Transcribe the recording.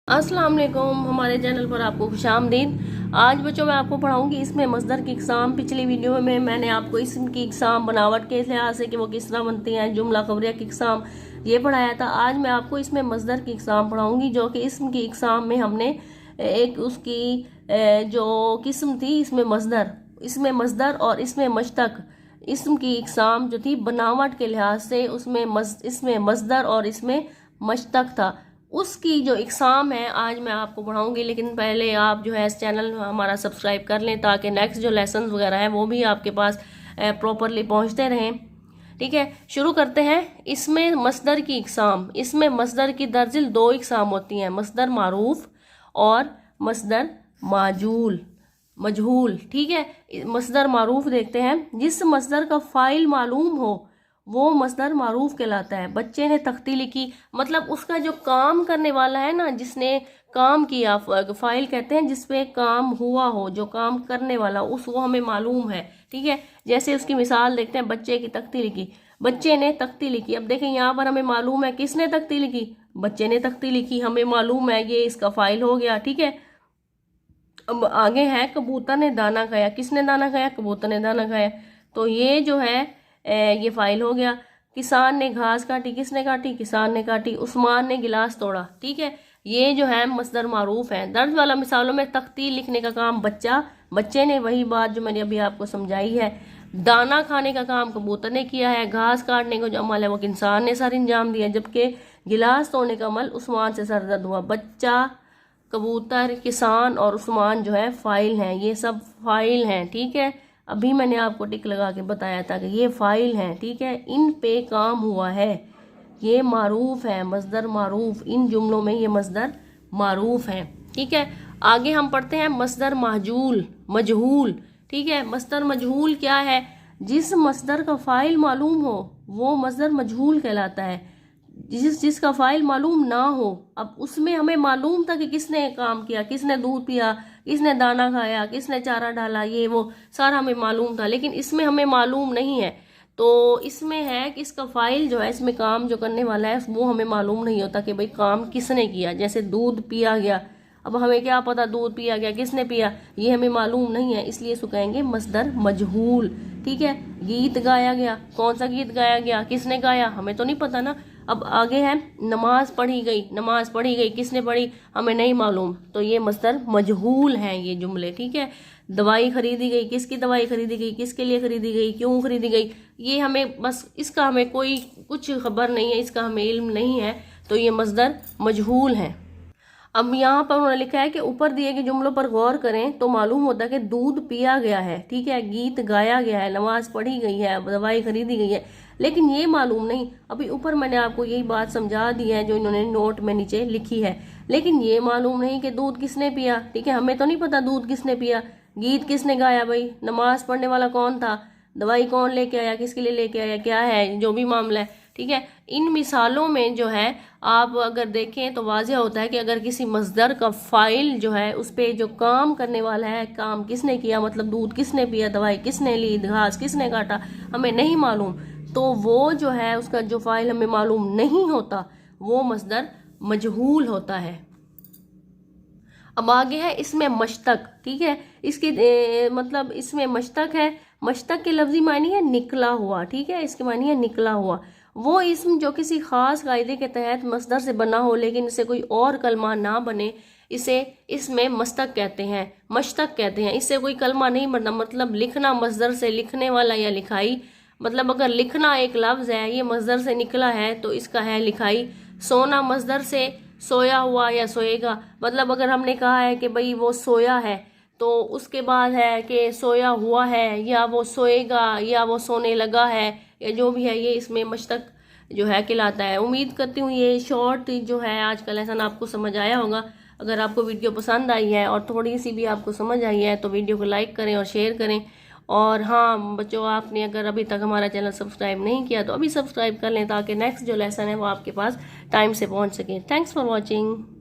अस्सलाम वालेकुम, हमारे चैनल पर आपको खुशामदीद। आज बच्चों मैं आपको पढ़ाऊंगी इसमें मस्दर की इकसाम। पिछली वीडियो में मैंने आपको इसम की इकसाम बनावट के लिहाज से कि वो किस तरह बनती हैं, जुमला खबरिया की इकसाम ये पढ़ाया था। आज मैं आपको इसमें मस्दर की इकसाम पढ़ाऊंगी, जो कि इसम की इकसाम में हमने एक उसकी जो किस्म थी इसमें मस्दर और इसमें मश्तक, इसम की इकसाम जो थी बनावट के लिहाज से इसमें मस्दर और इसमें मश्तक था, उसकी जो इकसाम है आज मैं आपको पढ़ाऊंगी। लेकिन पहले आप जो है इस चैनल हमारा सब्सक्राइब कर लें ताकि नेक्स्ट जो लेसन वगैरह हैं वो भी आपके पास प्रॉपरली पहुंचते रहें। ठीक है, शुरू करते हैं। इसमें मस्दर की इकसाम। इसमें मस्दर की दर्जिल दो इकसाम होती हैं, मस्दर मारूफ और मस्दर मजहूल। ठीक है, मस्दर मारूफ देखते हैं। जिस मस्दर का फाइल मालूम हो वो मस्दर मारूफ कहलाता है। बच्चे ने तख्ती लिखी, मतलब उसका जो काम करने वाला है ना, जिसने काम किया, फाइल कहते हैं जिसपे काम हुआ हो, जो काम करने वाला वो हमें मालूम है। ठीक है, जैसे उसकी मिसाल देखते हैं, बच्चे की तख्ती लिखी, बच्चे ने तख्ती लिखी। अब देखें यहाँ पर हमें मालूम है किसने तख्ती लिखी, बच्चे ने तख्ती लिखी, हमें मालूम है ये इसका फाइल हो गया। ठीक है, अब आगे है कबूतर ने दाना खाया, किसने दाना खाया, कबूतर ने दाना खाया, तो ये जो है ये फाइल हो गया। किसान ने घास काटी, किसने काटी, किसान ने काटी। उस्मान ने गिलास तोड़ा। ठीक है, ये जो है मस्दर मारूफ है। दर्ज वाला मिसालों में तख्ती लिखने का काम बच्चे ने, वही बात जो मैंने अभी आपको समझाई है। दाना खाने का काम कबूतर ने किया है। घास काटने का जो अमल है वो किसान ने सर अंजाम दिया, जबकि गिलास तोड़ने का अमल उस्मान से सरदर्द हुआ। बच्चा, कबूतर, किसान और उस्मान जो है फाइल हैं, ये सब फाइल हैं। ठीक है, अभी मैंने आपको टिक लगा के बताया था कि ये फाइल हैं। ठीक है, इन पे काम हुआ है, ये मारूफ है, मस्दर मारूफ। इन जुमलों में ये मस्दर मारूफ है। ठीक है, आगे हम पढ़ते हैं मस्दर मजहूल। ठीक है, मस्दर मजहूल क्या है, जिस मस्दर का फाइल मालूम हो वो मस्दर मजहूल कहलाता है। जिसका फाइल मालूम ना हो, अब उसमें हमें मालूम था कि किसने काम किया, किसने दूध पिया, किसने दाना खाया, किसने चारा डाला, ये वो सारा हमें मालूम था, लेकिन इसमें हमें मालूम नहीं है। तो इसमें है कि इसका फाइल जो है, इसमें काम जो करने वाला है वो हमें मालूम नहीं होता कि भाई काम किसने किया। जैसे दूध पिया गया, अब हमें क्या पता दूध पिया गया किसने पिया, ये हमें मालूम नहीं है, इसलिए इसको कहेंगे मस्दर मजहूल। ठीक है, गीत गाया गया, कौन सा गीत गाया गया, किसने गाया, हमें तो नहीं पता ना। अब आगे है नमाज पढ़ी गई, किसने पढ़ी, हमें नहीं मालूम, तो ये मस्दर मजहूल हैं ये जुमले। ठीक है, दवाई खरीदी गई, किसकी दवाई खरीदी गई, किसके लिए खरीदी गई, क्यों खरीदी गई, ये हमें बस इसका हमें कोई कुछ खबर नहीं है, इसका हमें इल्म नहीं है, तो ये मस्दर मजहूल हैं। अब यहाँ पर उन्होंने लिखा है कि ऊपर दिए गए जुमलों पर गौर करें तो मालूम होता है कि दूध पिया गया है, ठीक है, गीत गाया गया है, नमाज पढ़ी गई है, दवाई खरीदी गई है, लेकिन ये मालूम नहीं। अभी ऊपर मैंने आपको यही बात समझा दी है जो इन्होंने नोट में नीचे लिखी है, लेकिन ये मालूम नहीं कि दूध किसने पिया। ठीक है, हमें तो नहीं पता दूध किसने पिया, गीत किसने गाया, भाई नमाज पढ़ने वाला कौन था, दवाई कौन लेके आया, किसके लिए लेके आया, क्या है जो भी मामला है। ठीक है, इन मिसालों में जो है आप अगर देखें तो वाज़ेह होता है कि अगर किसी मस्दर का फाइल जो है उस पर जो काम करने वाला है, काम किसने किया, मतलब दूध किसने पिया, दवाई किसने ली, घास किसने काटा, हमें नहीं मालूम, तो वो जो है उसका जो फाइल हमें मालूम नहीं होता वो मस्दर मजहूल होता है। अब आगे है इसमें मश्तक। ठीक है, इसकी मतलब इसमें मश्तक है, मश्तक के लफ्जी मानी है निकला हुआ। ठीक है, इसके मानी है निकला हुआ। वो इसम जो किसी खास कायदे के तहत मस्दर से बना हो लेकिन इसे कोई और कलमा ना बने, इसे इसमें मस्तक कहते हैं, मश्तक कहते हैं। इससे कोई कलमा नहीं बनना, मतलब लिखना मस्दर से, लिखने वाला या लिखाई, मतलब अगर लिखना एक लफ्ज है, ये मस्दर से निकला है तो इसका है लिखाई। सोना मस्दर से सोया हुआ या सोएगा, मतलब अगर हमने कहा है कि भाई वो सोया है तो उसके बाद है कि सोया हुआ है या वो सोएगा या वो सोने लगा है या जो भी है, ये इसमें मश्तक जो है कहलाता है। उम्मीद करती हूँ ये शॉर्ट जो है आज का लेसन आपको समझ आया होगा। अगर आपको वीडियो पसंद आई है और थोड़ी सी भी आपको समझ आई है तो वीडियो को लाइक करें और शेयर करें। और हाँ बच्चों, आपने अगर अभी तक हमारा चैनल सब्सक्राइब नहीं किया तो अभी सब्सक्राइब कर लें ताकि नेक्स्ट जो लेसन है वो आपके पास टाइम से पहुँच सके। Thanks for watching.